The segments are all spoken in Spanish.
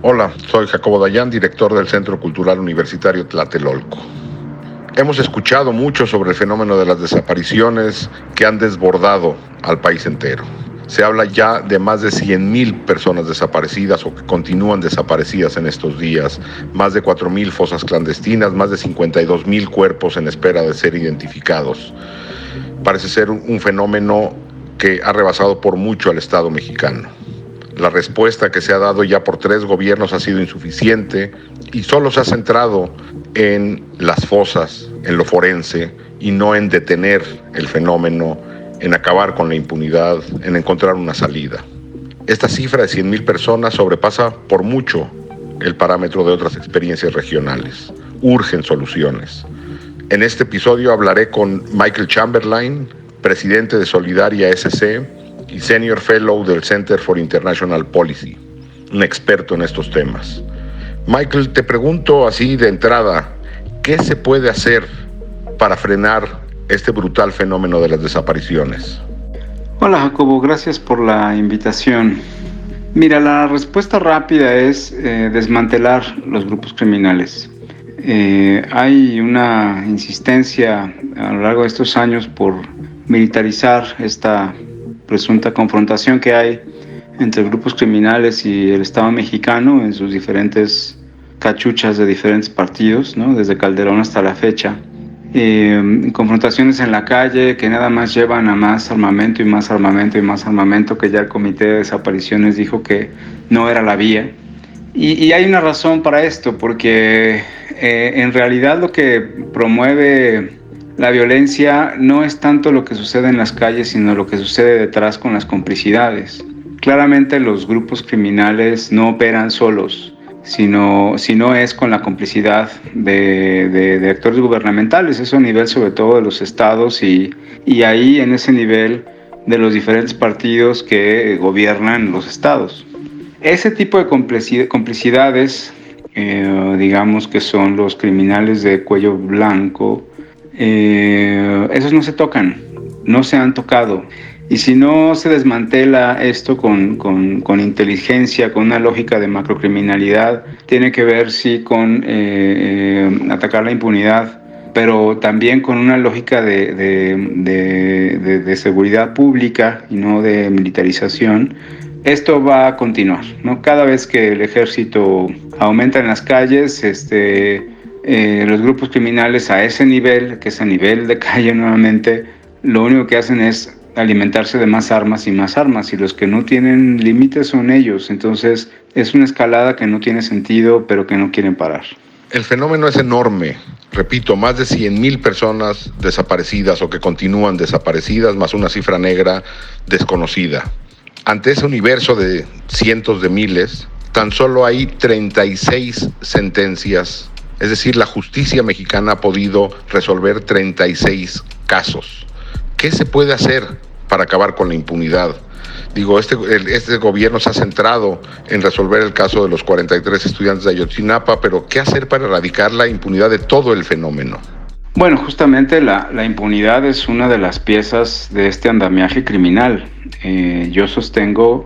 Hola, soy Jacobo Dayan, director del Centro Cultural Universitario Tlatelolco. Hemos escuchado mucho sobre el fenómeno de las desapariciones que han desbordado al país entero. Se habla ya de más de 100,000 personas desaparecidas o que continúan desaparecidas en estos días, más de 4,000 fosas clandestinas, más de 52,000 cuerpos en espera de ser identificados. Parece ser un fenómeno que ha rebasado por mucho al Estado mexicano. La respuesta que se ha dado ya por 3 gobiernos ha sido insuficiente y solo se ha centrado en las fosas, en lo forense, y no en detener el fenómeno, en acabar con la impunidad, en encontrar una salida. Esta cifra de 100,000 personas sobrepasa por mucho el parámetro de otras experiencias regionales. Urgen soluciones. En este episodio hablaré con Michael Chamberlain, presidente de Solidaria SC y Senior Fellow del Center for International Policy, un experto en estos temas. Michael, te pregunto así de entrada, ¿qué se puede hacer para frenar este brutal fenómeno de las desapariciones? Hola Jacobo, gracias por la invitación. Mira, la respuesta rápida es desmantelar los grupos criminales. Hay una insistencia a lo largo de estos años por militarizar esta presunta confrontación que hay entre grupos criminales y el Estado mexicano en sus diferentes cachuchas de diferentes partidos, ¿no? Desde Calderón hasta la fecha. Confrontaciones en la calle que nada más llevan a más armamento y más armamento y más armamento, que ya el Comité de Desapariciones dijo que no era la vía. Y hay una razón para esto, porque en realidad lo que promueve la violencia no es tanto lo que sucede en las calles, sino lo que sucede detrás con las complicidades. Claramente los grupos criminales no operan solos, sino es con la complicidad de actores gubernamentales, eso a nivel sobre todo de los estados y ahí en ese nivel de los diferentes partidos que gobiernan los estados. Ese tipo de complicidades, digamos que son los criminales de cuello blanco, esos no se tocan, no se han tocado. Y si no se desmantela esto con inteligencia, con una lógica de macrocriminalidad, tiene que ver sí con atacar la impunidad, pero también con una lógica de seguridad pública y no de militarización. Esto va a continuar, ¿no? Cada vez que el ejército aumenta en las calles, los grupos criminales a ese nivel, que es a nivel de calle nuevamente, lo único que hacen es alimentarse de más armas, y los que no tienen límites son ellos. Entonces es una escalada que no tiene sentido, pero que no quieren parar. El fenómeno es enorme. Repito, más de 100,000 personas desaparecidas o que continúan desaparecidas, más una cifra negra desconocida. Ante ese universo de cientos de miles, tan solo hay 36 sentencias. Es decir, la justicia mexicana ha podido resolver 36 casos. ¿Qué se puede hacer para acabar con la impunidad? Digo, este gobierno se ha centrado en resolver el caso de los 43 estudiantes de Ayotzinapa, pero ¿qué hacer para erradicar la impunidad de todo el fenómeno? Bueno, justamente la impunidad es una de las piezas de este andamiaje criminal. Yo sostengo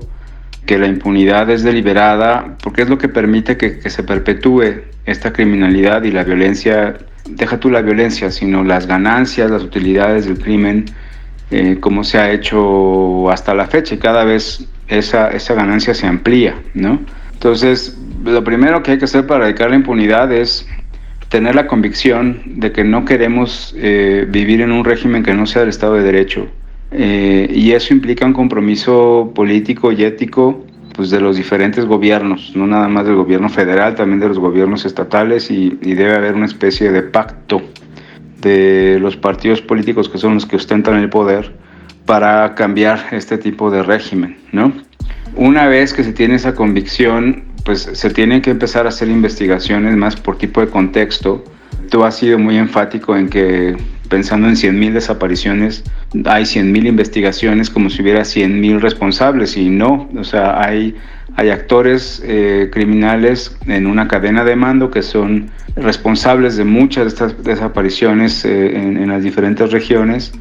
que la impunidad es deliberada porque es lo que permite que se perpetúe esta criminalidad y la violencia. Deja tú la violencia, sino las ganancias, las utilidades del crimen, como se ha hecho hasta la fecha, y cada vez esa ganancia se amplía, ¿no? Entonces, lo primero que hay que hacer para erradicar la impunidad es tener la convicción de que no queremos vivir en un régimen que no sea del Estado de Derecho, y eso implica un compromiso político y ético, pues, de los diferentes gobiernos, no nada más del gobierno federal, también de los gobiernos estatales, y debe haber una especie de pacto de los partidos políticos que son los que ostentan el poder para cambiar este tipo de régimen, ¿no? Una vez que se tiene esa convicción, pues se tienen que empezar a hacer investigaciones más por tipo de contexto. Tú has sido muy enfático en que, pensando en 100,000 desapariciones, hay 100,000 investigaciones, como si hubiera 100,000 responsables, y no, o sea, hay actores criminales en una cadena de mando que son responsables de muchas de estas desapariciones en las diferentes regiones,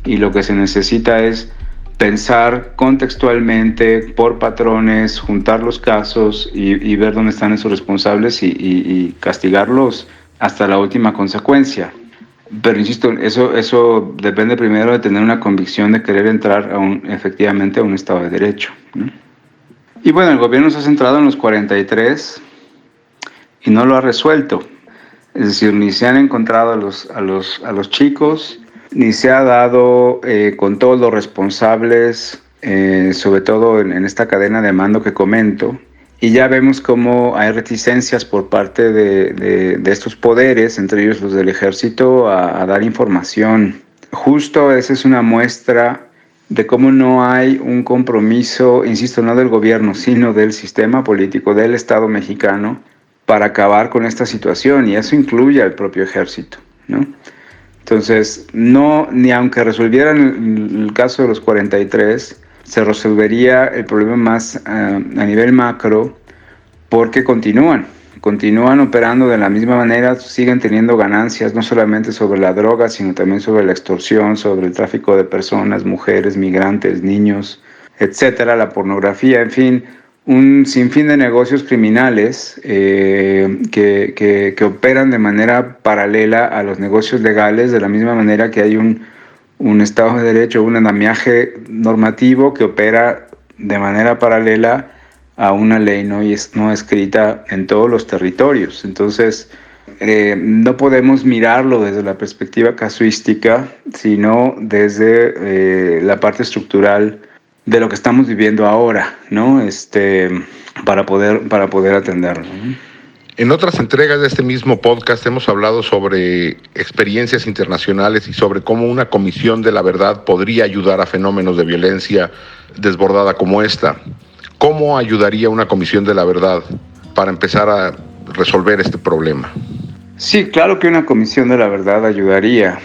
y lo que se necesita es pensar contextualmente, por patrones, juntar los casos y ver dónde están esos responsables y castigarlos hasta la última consecuencia. Pero insisto, eso depende primero de tener una convicción de querer entrar efectivamente a un Estado de Derecho, ¿no? Y bueno, el gobierno se ha centrado en los 43 y no lo ha resuelto. Es decir, ni se han encontrado a los chicos, ni se ha dado con todos los responsables, sobre todo en esta cadena de mando que comento. Y ya vemos cómo hay reticencias por parte de estos poderes, entre ellos los del ejército, a dar información. Justo esa es una muestra de cómo no hay un compromiso, insisto, no del gobierno, sino del sistema político, del Estado mexicano, para acabar con esta situación, y eso incluye al propio ejército, ¿no? Entonces, ni aunque resolvieran el caso de los 43, se resolvería el problema más a nivel macro, porque continúan operando de la misma manera, siguen teniendo ganancias no solamente sobre la droga, sino también sobre la extorsión, sobre el tráfico de personas, mujeres, migrantes, niños, etcétera, la pornografía, en fin, un sinfín de negocios criminales que operan de manera paralela a los negocios legales, de la misma manera que hay un Estado de Derecho, un andamiaje normativo que opera de manera paralela a una ley no escrita en todos los territorios. Entonces, no podemos mirarlo desde la perspectiva casuística, sino desde la parte estructural de lo que estamos viviendo ahora, ¿no? Para poder atenderlo, ¿no? En otras entregas de este mismo podcast hemos hablado sobre experiencias internacionales y sobre cómo una comisión de la verdad podría ayudar a fenómenos de violencia desbordada como esta. ¿Cómo ayudaría una comisión de la verdad para empezar a resolver este problema? Sí, claro que una comisión de la verdad ayudaría.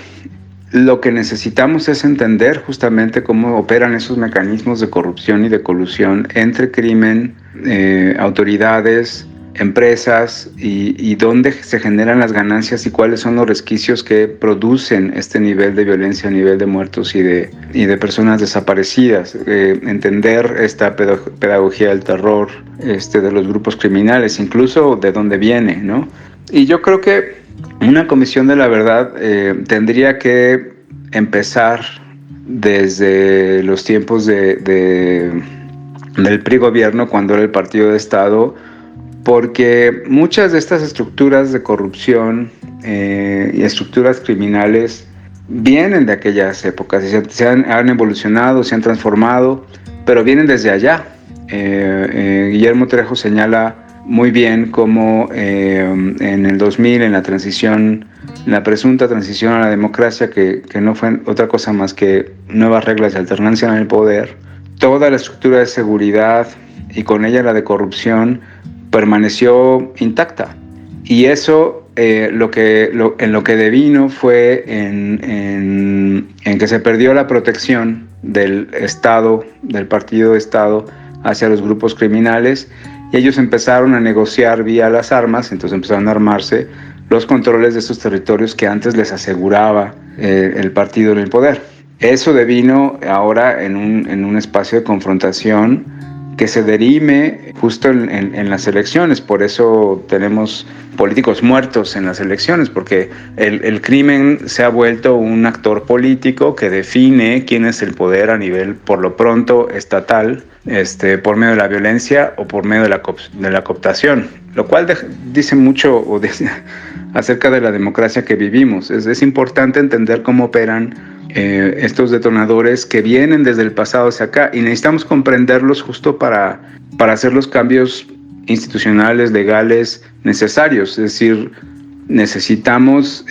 Lo que necesitamos es entender justamente cómo operan esos mecanismos de corrupción y de colusión entre crimen, autoridades, empresas y dónde se generan las ganancias y cuáles son los resquicios que producen este nivel de violencia, nivel de muertos y de personas desaparecidas. Entender esta pedagogía del terror, de los grupos criminales, incluso de dónde viene, ¿no? Y yo creo que una comisión de la verdad tendría que empezar desde los tiempos del PRI gobierno, cuando era el partido de Estado, porque muchas de estas estructuras de corrupción y estructuras criminales vienen de aquellas épocas, han evolucionado, se han transformado, pero vienen desde allá. Guillermo Trejo señala muy bien cómo en el 2000, en la presunta transición a la democracia, que no fue otra cosa más que nuevas reglas de alternancia en el poder, toda la estructura de seguridad y con ella la de corrupción permaneció intacta. Y eso en lo que devino fue en que se perdió la protección del Estado, del partido de Estado, hacia los grupos criminales, y ellos empezaron a negociar vía las armas. Entonces empezaron a armarse los controles de esos territorios que antes les aseguraba el partido en el poder. Eso devino ahora en un espacio de confrontación que se derime justo en las elecciones. Por eso tenemos políticos muertos en las elecciones, porque el crimen se ha vuelto un actor político que define quién es el poder a nivel, por lo pronto, estatal, por medio de la violencia o por medio de la cooptación, lo cual dice mucho acerca de la democracia que vivimos. Es importante entender cómo operan estos detonadores que vienen desde el pasado hacia acá, y necesitamos comprenderlos justo para hacer los cambios institucionales, legales necesarios. Es decir, necesitamos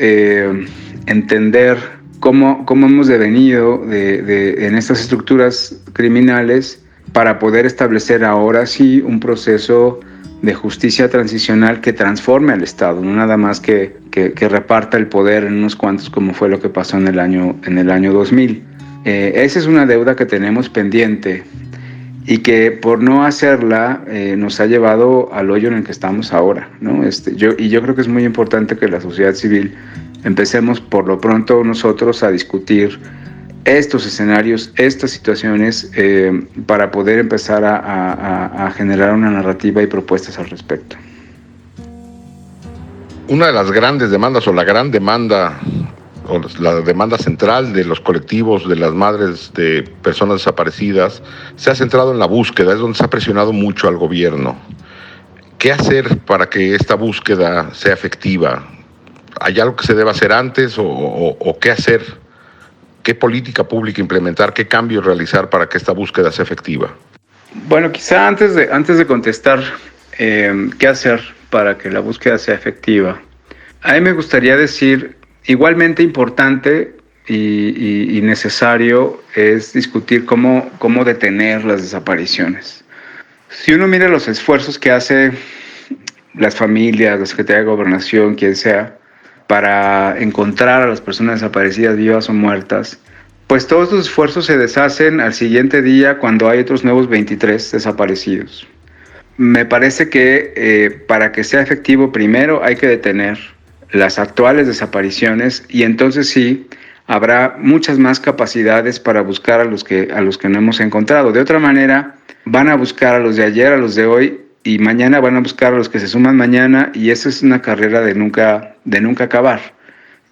entender cómo hemos devenido en estas estructuras criminales para poder establecer ahora sí un proceso de justicia transicional que transforme al Estado, no nada más que reparta el poder en unos cuantos, como fue lo que pasó en el año 2000. Esa es una deuda que tenemos pendiente y que por no hacerla nos ha llevado al hoyo en el que estamos ahora, ¿no? Yo creo que es muy importante que la sociedad civil empecemos por lo pronto nosotros a discutir estos escenarios, estas situaciones, para poder empezar a generar una narrativa y propuestas al respecto. Una de las grandes demandas o la gran demanda o la demanda central de los colectivos de las madres de personas desaparecidas se ha centrado en la búsqueda, es donde se ha presionado mucho al gobierno. ¿Qué hacer para que esta búsqueda sea efectiva? ¿Hay algo que se deba hacer antes o qué hacer? ¿Qué política pública implementar? ¿Qué cambios realizar para que esta búsqueda sea efectiva? Bueno, quizá antes de contestar qué hacer para que la búsqueda sea efectiva, a mí me gustaría decir, igualmente importante y necesario es discutir cómo detener las desapariciones. Si uno mira los esfuerzos que hace las familias, la Secretaría de Gobernación, quien sea, para encontrar a las personas desaparecidas, vivas o muertas, pues todos estos esfuerzos se deshacen al siguiente día cuando hay otros nuevos 23 desaparecidos. Me parece que para que sea efectivo, primero hay que detener las actuales desapariciones y entonces sí habrá muchas más capacidades para buscar a los que no hemos encontrado. De otra manera, van a buscar a los de ayer, a los de hoy, y mañana van a buscar a los que se suman mañana, y eso es una carrera de nunca acabar.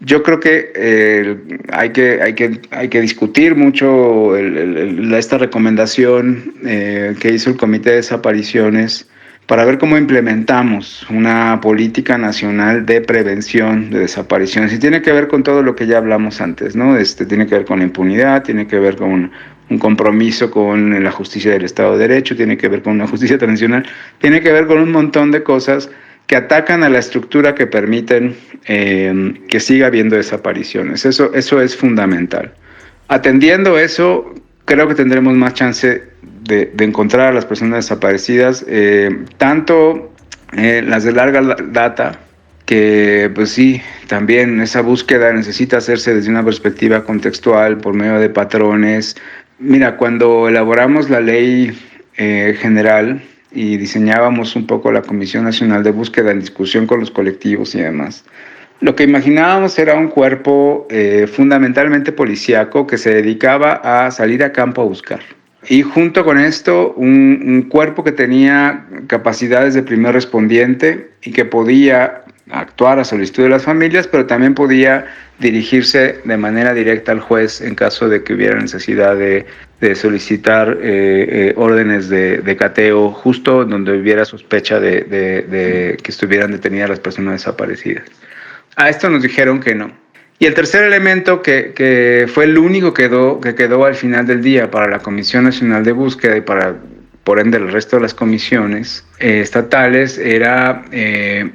Yo creo que hay que discutir mucho esta recomendación que hizo el Comité de Desapariciones para ver cómo implementamos una política nacional de prevención de desapariciones. Y tiene que ver con todo lo que ya hablamos antes, ¿no? Tiene que ver con la impunidad, tiene que ver con un compromiso con la justicia del Estado de Derecho, tiene que ver con una justicia transicional, tiene que ver con un montón de cosas que atacan a la estructura que permiten que siga habiendo desapariciones. Eso es fundamental. Atendiendo eso, creo que tendremos más chance de encontrar a las personas desaparecidas, tanto las de larga data, que pues sí, también esa búsqueda necesita hacerse desde una perspectiva contextual, por medio de patrones. Mira, cuando elaboramos la ley general y diseñábamos un poco la Comisión Nacional de Búsqueda en discusión con los colectivos y demás, lo que imaginábamos era un cuerpo fundamentalmente policíaco que se dedicaba a salir a campo a buscar. Y junto con esto, un cuerpo que tenía capacidades de primer respondiente y que podía actuar a solicitud de las familias, pero también podía dirigirse de manera directa al juez en caso de que hubiera necesidad de solicitar órdenes de cateo justo donde hubiera sospecha de que estuvieran detenidas las personas desaparecidas. A esto nos dijeron que no. Y el tercer elemento que fue el único que quedó al final del día para la Comisión Nacional de Búsqueda y para, por ende, el resto de las comisiones estatales era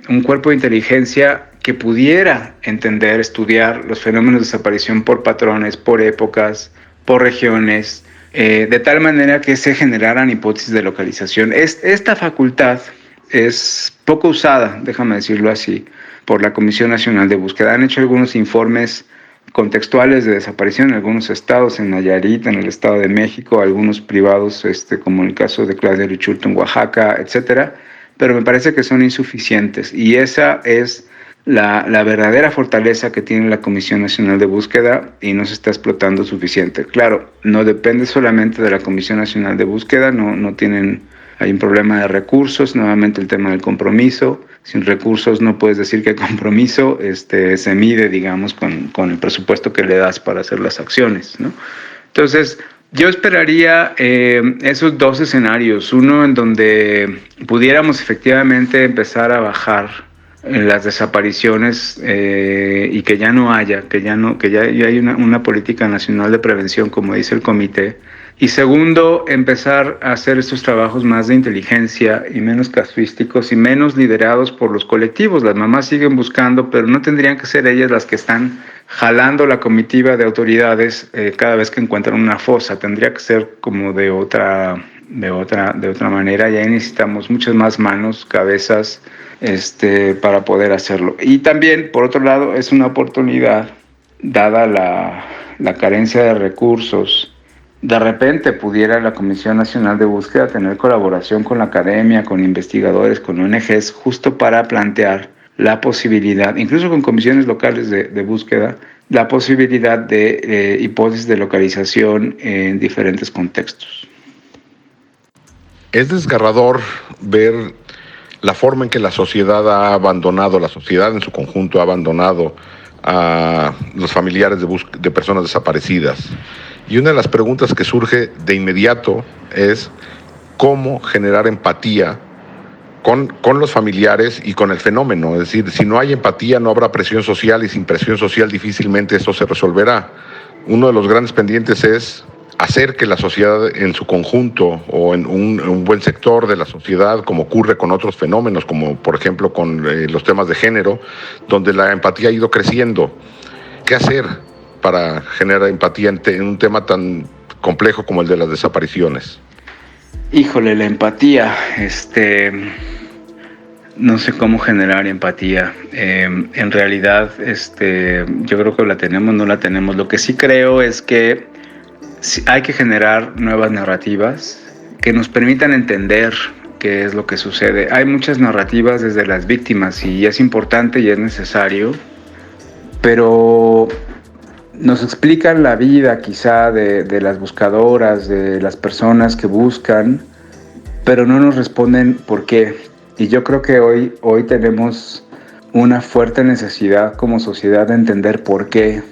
un cuerpo de inteligencia que pudiera entender, estudiar los fenómenos de desaparición por patrones, por épocas, por regiones, de tal manera que se generaran hipótesis de localización. Esta facultad es poco usada, déjame decirlo así, por la Comisión Nacional de Búsqueda. Han hecho algunos informes contextuales de desaparición en algunos estados, en Nayarit, en el Estado de México, algunos privados, como el caso de Claudia Richurto en Oaxaca, etcétera, pero me parece que son insuficientes y esa es la verdadera fortaleza que tiene la Comisión Nacional de Búsqueda y no se está explotando suficiente. Claro, no depende solamente de la Comisión Nacional de Búsqueda, hay un problema de recursos, nuevamente el tema del compromiso. Sin recursos no puedes decir que el compromiso se mide, digamos, con el presupuesto que le das para hacer las acciones, ¿no? Entonces, yo esperaría esos dos escenarios, uno en donde pudiéramos efectivamente empezar a bajar las desapariciones y que ya no haya, que ya hay una política nacional de prevención, como dice el comité. Y segundo, empezar a hacer estos trabajos más de inteligencia y menos casuísticos y menos liderados por los colectivos. Las mamás siguen buscando, pero no tendrían que ser ellas las que están jalando la comitiva de autoridades cada vez que encuentran una fosa. Tendría que ser como de otra manera. Y ahí necesitamos muchas más manos, cabezas, para poder hacerlo. Y también, por otro lado, es una oportunidad, dada la carencia de recursos. De repente pudiera la Comisión Nacional de Búsqueda tener colaboración con la academia, con investigadores, con ONGs, justo para plantear la posibilidad, incluso con comisiones locales de búsqueda, la posibilidad de hipótesis de localización en diferentes contextos. Es desgarrador ver la forma en que la sociedad la sociedad en su conjunto ha abandonado a los familiares de personas desaparecidas. Y una de las preguntas que surge de inmediato es cómo generar empatía con los familiares y con el fenómeno. Es decir, si no hay empatía no habrá presión social, y sin presión social difícilmente eso se resolverá. Uno de los grandes pendientes es hacer que la sociedad en su conjunto, o en un buen sector de la sociedad, como ocurre con otros fenómenos, como por ejemplo con los temas de género, donde la empatía ha ido creciendo. ¿Qué hacer para generar empatía en un tema tan complejo como el de las desapariciones? Híjole, la empatía, no sé cómo generar empatía. En realidad, yo creo que la tenemos, no la tenemos. Lo que sí creo es que hay que generar nuevas narrativas que nos permitan entender qué es lo que sucede. Hay muchas narrativas desde las víctimas y es importante y es necesario, pero nos explican la vida quizá de las buscadoras, de las personas que buscan, pero no nos responden por qué. Y yo creo que hoy tenemos una fuerte necesidad como sociedad de entender por qué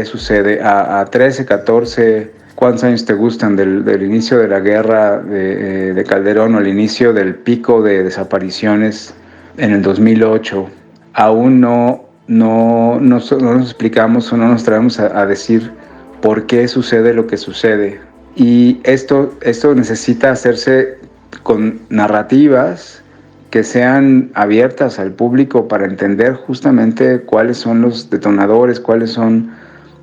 sucede. A 13, 14, ¿cuántos años te gustan del inicio de la guerra de Calderón o el inicio del pico de desapariciones en el 2008? Aún no nos explicamos o no nos traemos a decir por qué sucede lo que sucede. Y esto necesita hacerse con narrativas que sean abiertas al público para entender justamente cuáles son los detonadores, cuáles son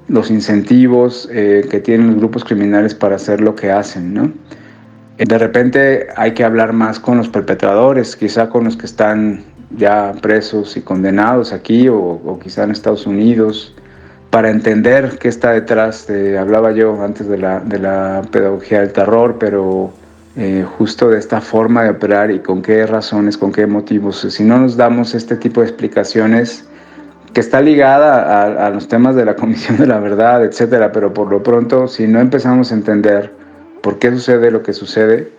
los incentivos que tienen los grupos criminales para hacer lo que hacen, ¿no? De repente hay que hablar más con los perpetradores, quizá con los que están ya presos y condenados aquí o quizá en Estados Unidos, para entender qué está detrás hablaba yo antes de la pedagogía del terror, pero justo de esta forma de operar y con qué razones, con qué motivos. Si no nos damos este tipo de explicaciones, que está ligada a los temas de la Comisión de la Verdad, etcétera, pero por lo pronto, si no empezamos a entender por qué sucede lo que sucede,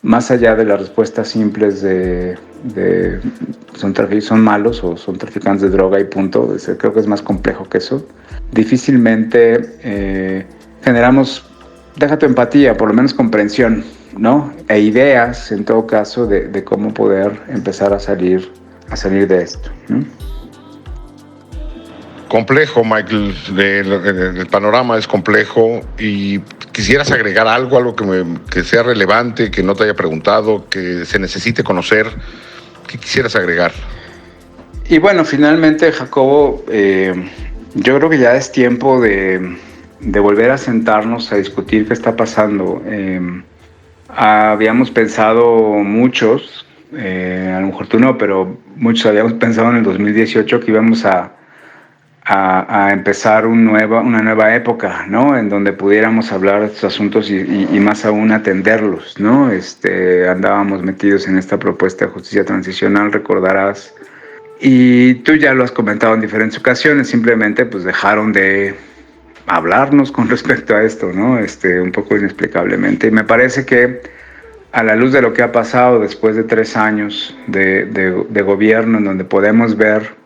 más allá de las respuestas simples de son malos o son traficantes de droga y punto, creo que es más complejo que eso, difícilmente generamos, deja tu empatía, por lo menos comprensión, ¿no? E ideas, en todo caso, de cómo poder empezar a salir de esto, ¿no? Complejo, Michael, el panorama es complejo y quisieras agregar algo que sea relevante, que no te haya preguntado, que se necesite conocer. ¿Qué quisieras agregar? Y bueno, finalmente, Jacobo, yo creo que ya es tiempo de volver a sentarnos a discutir qué está pasando. Habíamos pensado muchos, a lo mejor tú no, pero muchos habíamos pensado en el 2018 que íbamos a empezar una nueva época, ¿no? En donde pudiéramos hablar de estos asuntos y más aún atenderlos, ¿no? Andábamos metidos en esta propuesta de justicia transicional, recordarás, y tú ya lo has comentado en diferentes ocasiones, simplemente pues dejaron de hablarnos con respecto a esto, ¿no? Un poco inexplicablemente. Y me parece que a la luz de lo que ha pasado después de 3 años de gobierno, en donde podemos ver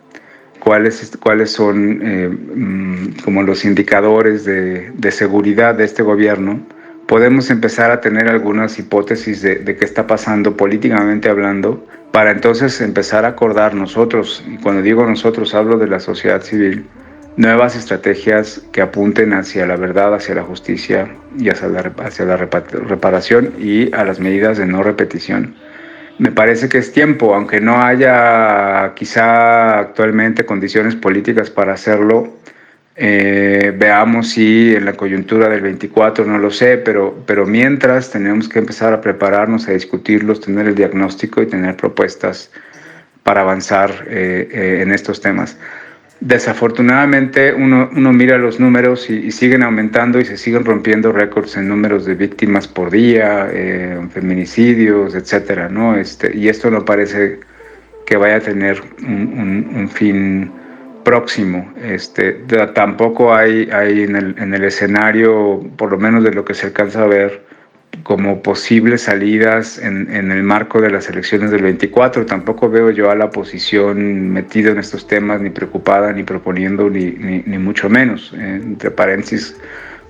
cuáles son como los indicadores de seguridad de este gobierno, podemos empezar a tener algunas hipótesis de qué está pasando políticamente hablando, para entonces empezar a acordar nosotros, y cuando digo nosotros hablo de la sociedad civil, nuevas estrategias que apunten hacia la verdad, hacia la justicia y hacia la reparación y a las medidas de no repetición. Me parece que es tiempo, aunque no haya quizá actualmente condiciones políticas para hacerlo. Veamos si en la coyuntura del 24, no lo sé, pero mientras tenemos que empezar a prepararnos, a discutirlos, tener el diagnóstico y tener propuestas para avanzar en estos temas. Desafortunadamente uno mira los números y siguen aumentando y se siguen rompiendo récords en números de víctimas por día, feminicidios, etcétera, ¿no? Y esto no parece que vaya a tener un fin próximo. Tampoco hay en el escenario, por lo menos de lo que se alcanza a ver, como posibles salidas en el marco de las elecciones del 24. Tampoco veo yo a la oposición metida en estos temas, ni preocupada, ni proponiendo, ni mucho menos, entre paréntesis,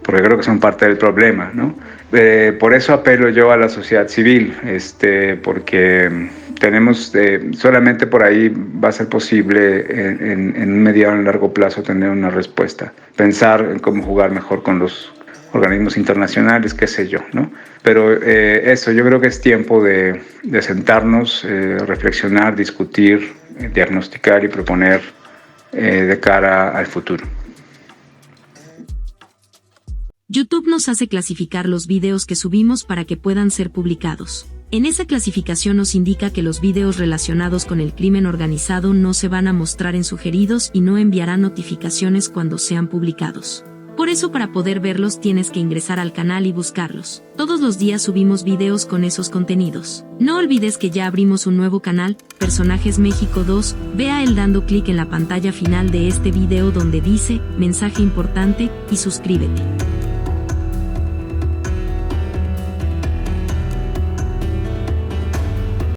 porque creo que son parte del problema, ¿no? Por eso apelo yo a la sociedad civil, porque tenemos, solamente por ahí va a ser posible en un mediano y largo plazo tener una respuesta, pensar en cómo jugar mejor con los organismos internacionales, qué sé yo, ¿no? Pero yo creo que es tiempo de sentarnos, reflexionar, discutir, diagnosticar y proponer de cara al futuro. YouTube nos hace clasificar los videos que subimos para que puedan ser publicados. En esa clasificación nos indica que los videos relacionados con el crimen organizado no se van a mostrar en sugeridos y no enviarán notificaciones cuando sean publicados. Por eso, para poder verlos tienes que ingresar al canal y buscarlos. Todos los días subimos videos con esos contenidos. No olvides que ya abrimos un nuevo canal, Personajes México 2, ve a él dando clic en la pantalla final de este video donde dice, mensaje importante, y suscríbete.